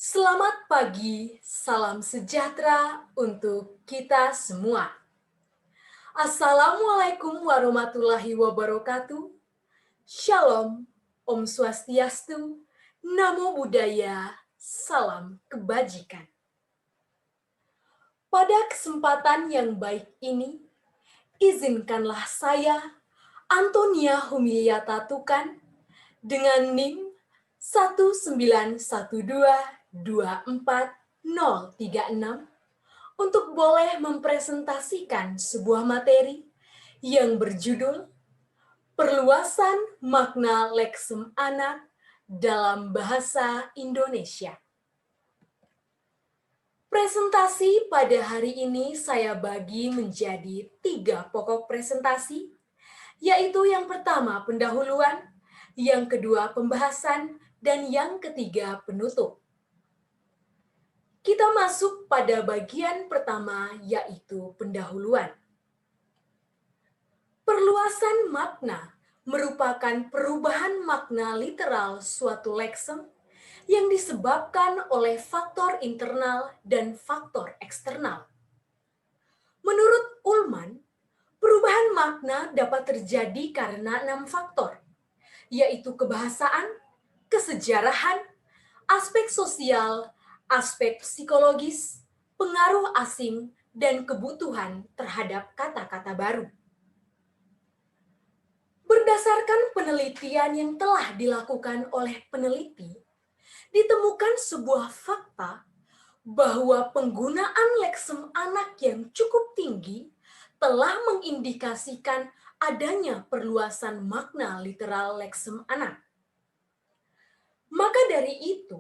Selamat pagi, salam sejahtera untuk kita semua. Assalamualaikum warahmatullahi wabarakatuh. Shalom, Om Swastiastu, Namo Buddhaya, salam kebajikan. Pada kesempatan yang baik ini, izinkanlah saya, Antonia Humiliata Tukan, dengan NIM 191224036 untuk boleh mempresentasikan sebuah materi yang berjudul Perluasan Makna Leksem Anak dalam Bahasa Indonesia. Presentasi pada hari ini saya bagi menjadi 3 pokok presentasi, yaitu yang pertama pendahuluan, yang kedua pembahasan, dan yang ketiga penutup. Kita masuk pada bagian pertama, yaitu pendahuluan. Perluasan makna merupakan perubahan makna literal suatu leksem yang disebabkan oleh faktor internal dan faktor eksternal. Menurut Ullmann, perubahan makna dapat terjadi karena 6 faktor, yaitu kebahasaan, kesejarahan, aspek sosial, aspek psikologis, pengaruh asing, dan kebutuhan terhadap kata-kata baru. Berdasarkan penelitian yang telah dilakukan oleh peneliti, ditemukan sebuah fakta bahwa penggunaan leksem anak yang cukup tinggi telah mengindikasikan adanya perluasan makna literal leksem anak. Maka dari itu,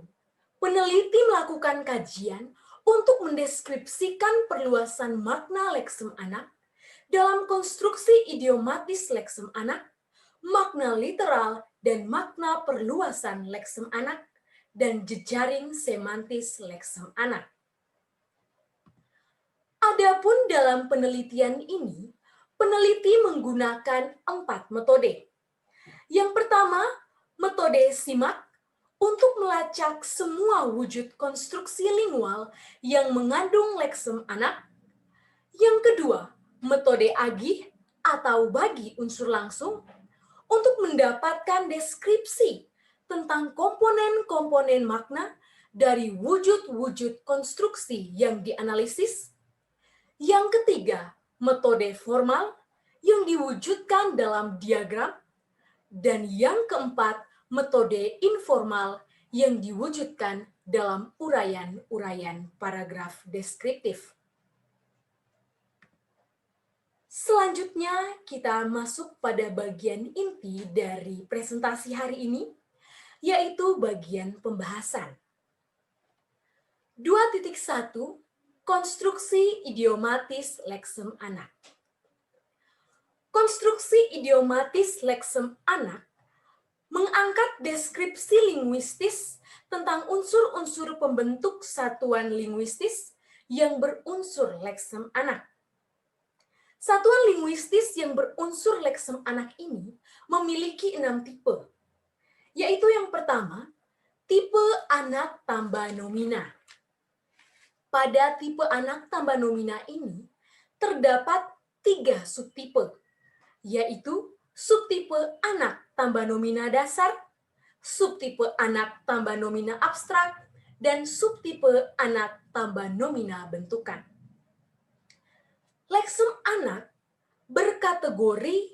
peneliti melakukan kajian untuk mendeskripsikan perluasan makna leksem anak dalam konstruksi idiomatis leksem anak, makna literal dan makna perluasan leksem anak, dan jejaring semantis leksem anak. Adapun dalam penelitian ini, peneliti menggunakan 4 metode. Yang pertama, metode SIMAK untuk melacak semua wujud konstruksi lingual yang mengandung leksem anak. Yang kedua, metode AGIH atau bagi unsur langsung untuk mendapatkan deskripsi tentang komponen-komponen makna dari wujud-wujud konstruksi yang dianalisis. Yang ketiga, metode formal yang diwujudkan dalam diagram. Dan yang keempat, metode informal yang diwujudkan dalam uraian-uraian paragraf deskriptif. Selanjutnya, kita masuk pada bagian inti dari presentasi hari ini, yaitu bagian pembahasan. 2.1 Konstruksi idiomatis leksem anak. Konstruksi idiomatis leksem anak mengangkat deskripsi linguistis tentang unsur-unsur pembentuk satuan linguistis yang berunsur leksem anak. Satuan linguistis yang berunsur leksem anak ini memiliki 6 tipe, yaitu yang pertama, tipe anak tambah nomina. Pada tipe anak tambah nomina ini, terdapat 3 subtipe, yaitu subtipe anak tambah nomina dasar, subtipe anak tambah nomina abstrak, dan subtipe anak tambah nomina bentukan. Leksem anak berkategori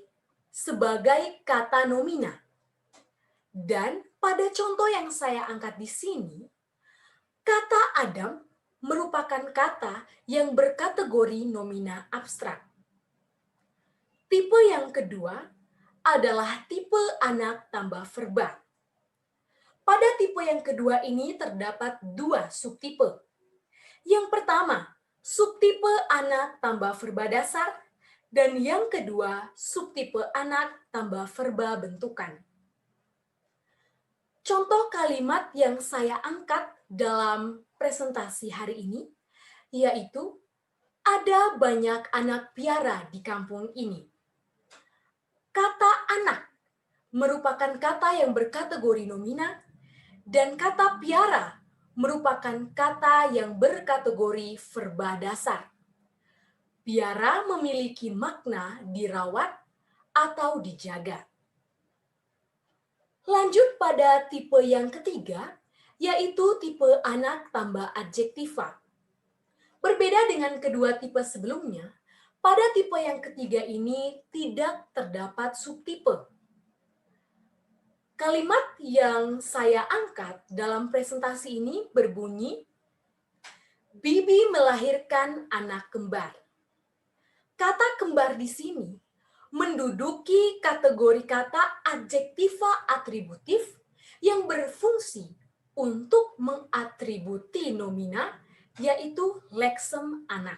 sebagai kata nomina. Dan pada contoh yang saya angkat di sini, kata Adam merupakan kata yang berkategori nomina abstrak. Tipe yang kedua adalah tipe anak tambah verba. Pada tipe yang kedua ini terdapat 2 subtipe. Yang pertama, subtipe anak tambah verba dasar, dan yang kedua, subtipe anak tambah verba bentukan. Contoh kalimat yang saya angkat dalam presentasi hari ini, yaitu ada banyak anak piara di kampung ini. Kata anak merupakan kata yang berkategori nomina, dan kata piara merupakan kata yang berkategori verba dasar. Piara memiliki makna dirawat atau dijaga. Lanjut pada tipe yang ketiga, yaitu tipe anak tambah adjektiva. Berbeda dengan kedua tipe sebelumnya, pada tipe yang ketiga ini tidak terdapat subtipe. Kalimat yang saya angkat dalam presentasi ini berbunyi, Bibi melahirkan anak kembar. Kata kembar di sini menduduki kategori kata adjektiva atributif yang berfungsi untuk mengatributi nomina, yaitu leksem anak.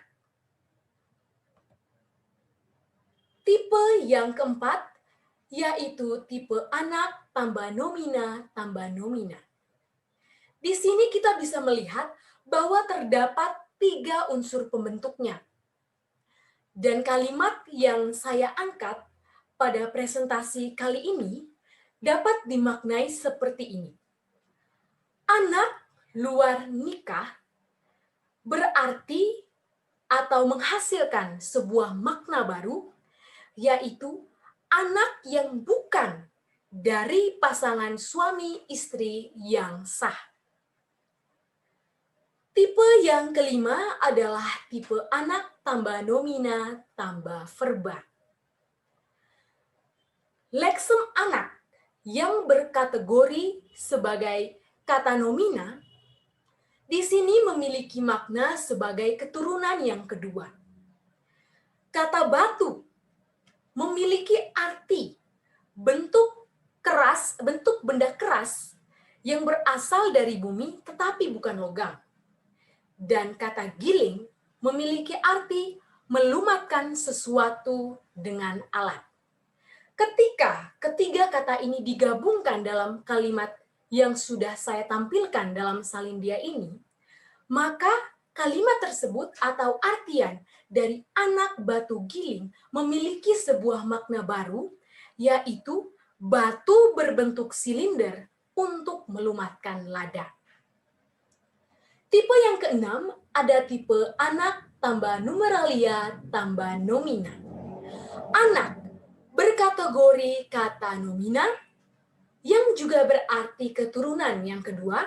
Tipe yang keempat, yaitu tipe anak tambah nomina tambah nomina. Di sini kita bisa melihat bahwa terdapat 3 unsur pembentuknya. Dan kalimat yang saya angkat pada presentasi kali ini dapat dimaknai seperti ini. Anak luar nikah berarti atau menghasilkan sebuah makna baru, yaitu anak yang bukan dari pasangan suami istri yang sah. Tipe yang kelima adalah tipe anak tambah nomina tambah verba. Leksem anak yang berkategori sebagai kata nomina di sini memiliki makna sebagai keturunan yang kedua. Kata batu memiliki arti bentuk benda keras yang berasal dari bumi tetapi bukan logam. Dan kata giling memiliki arti melumatkan sesuatu dengan alat. Ketika ketiga kata ini digabungkan dalam kalimat yang sudah saya tampilkan dalam salindia ini, maka kalimat tersebut atau artian dari anak batu giling memiliki sebuah makna baru, yaitu batu berbentuk silinder untuk melumatkan lada. Tipe yang keenam ada tipe anak tambah numeralia tambah nomina. Anak berkategori kata nomina yang juga berarti keturunan yang kedua,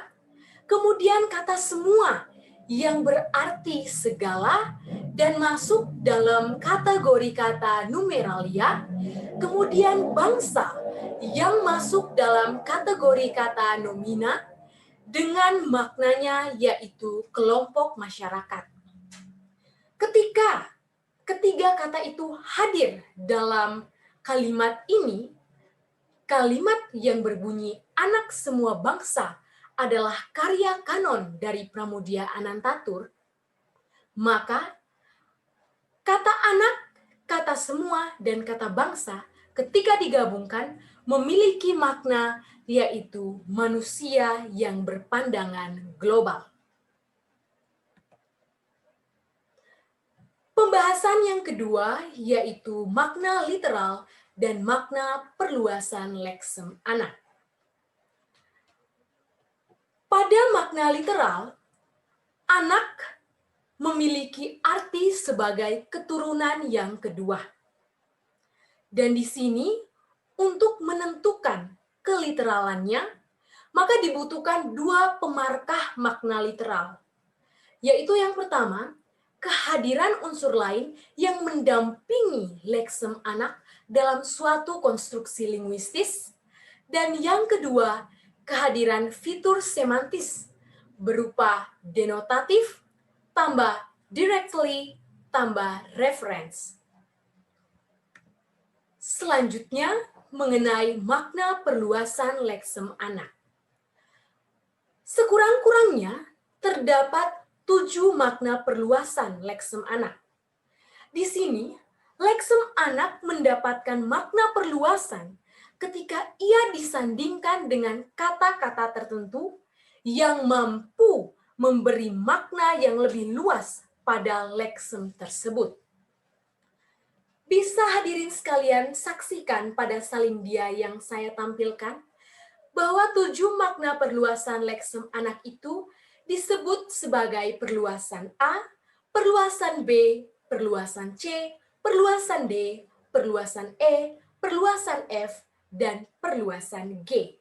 kemudian kata semua yang berarti segala dan masuk dalam kategori kata numeralia, kemudian bangsa yang masuk dalam kategori kata nomina, dengan maknanya yaitu kelompok masyarakat. Ketika ketiga kata itu hadir dalam kalimat ini, kalimat yang berbunyi anak semua bangsa adalah karya kanon dari Pramoedya Anantatur, maka kata anak, kata semua, dan kata bangsa ketika digabungkan memiliki makna yaitu manusia yang berpandangan global. Pembahasan yang kedua yaitu makna literal dan makna perluasan leksem anak. Pada makna literal, anak memiliki arti sebagai keturunan yang kedua. Dan di sini untuk menentukan keliteralannya, maka dibutuhkan 2 pemarkah makna literal. Yaitu yang pertama, kehadiran unsur lain yang mendampingi leksem anak dalam suatu konstruksi linguistis, dan yang kedua, kehadiran fitur semantis berupa denotatif tambah directly tambah reference. Selanjutnya, mengenai makna perluasan leksem anak. Sekurang-kurangnya terdapat 7 makna perluasan leksem anak. Di sini, leksem anak mendapatkan makna perluasan ketika ia disandingkan dengan kata-kata tertentu yang mampu memberi makna yang lebih luas pada leksem tersebut. Bisa hadirin sekalian saksikan pada salindia yang saya tampilkan bahwa 7 makna perluasan leksem anak itu disebut sebagai perluasan A, perluasan B, perluasan C, perluasan D, perluasan E, perluasan F, dan perluasan G.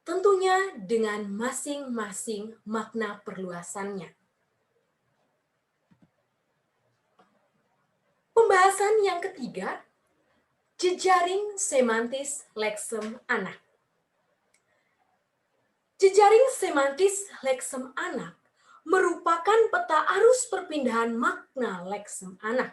Tentunya dengan masing-masing makna perluasannya. Pembahasan yang ketiga, jejaring semantis leksem anak. Jejaring semantis leksem anak merupakan peta arus perpindahan makna leksem anak.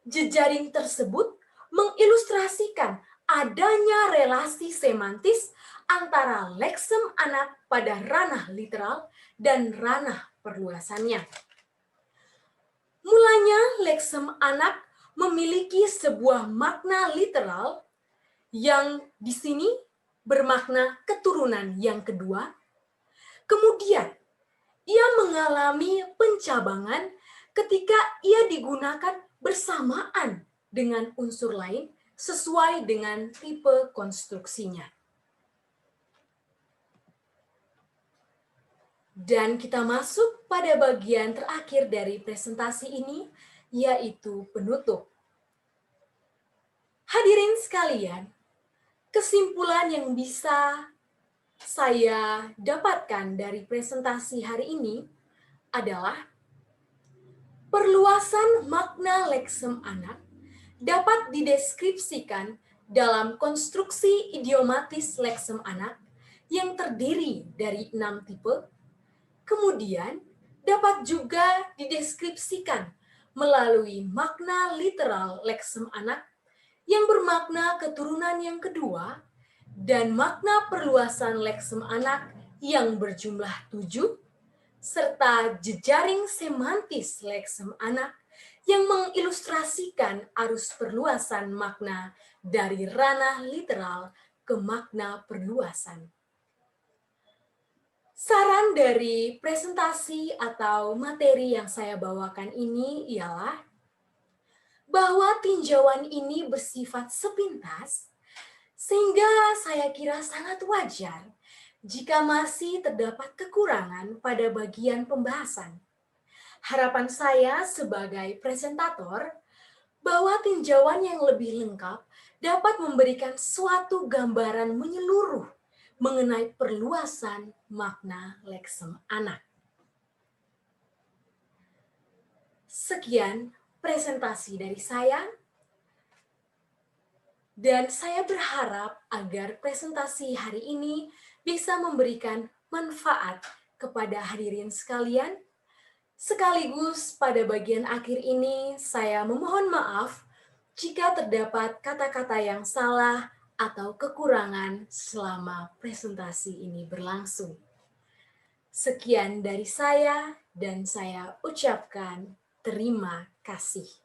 Jejaring tersebut mengilustrasikan adanya relasi semantis antara leksem anak pada ranah literal dan ranah perluasannya. Mulanya leksem anak memiliki sebuah makna literal yang di sini bermakna keturunan yang kedua. Kemudian, ia mengalami pencabangan ketika ia digunakan bersamaan dengan unsur lain sesuai dengan tipe konstruksinya. Dan kita masuk pada bagian terakhir dari presentasi ini, yaitu penutup. Hadirin sekalian, kesimpulan yang bisa saya dapatkan dari presentasi hari ini adalah perluasan makna leksem anak dapat dideskripsikan dalam konstruksi idiomatis leksem anak yang terdiri dari 6 tipe, kemudian dapat juga dideskripsikan melalui makna literal leksem anak yang bermakna keturunan yang kedua dan makna perluasan leksem anak yang berjumlah 7, serta jejaring semantis leksem anak yang mengilustrasikan arus perluasan makna dari ranah literal ke makna perluasan. Saran dari presentasi atau materi yang saya bawakan ini ialah bahwa tinjauan ini bersifat sepintas, sehingga saya kira sangat wajar jika masih terdapat kekurangan pada bagian pembahasan. Harapan saya sebagai presentator bahwa tinjauan yang lebih lengkap dapat memberikan suatu gambaran menyeluruh mengenai perluasan makna leksem anak. Sekian presentasi dari saya. Dan saya berharap agar presentasi hari ini bisa memberikan manfaat kepada hadirin sekalian. Sekaligus pada bagian akhir ini saya memohon maaf jika terdapat kata-kata yang salah atau kekurangan selama presentasi ini berlangsung. Sekian dari saya dan saya ucapkan terima kasih.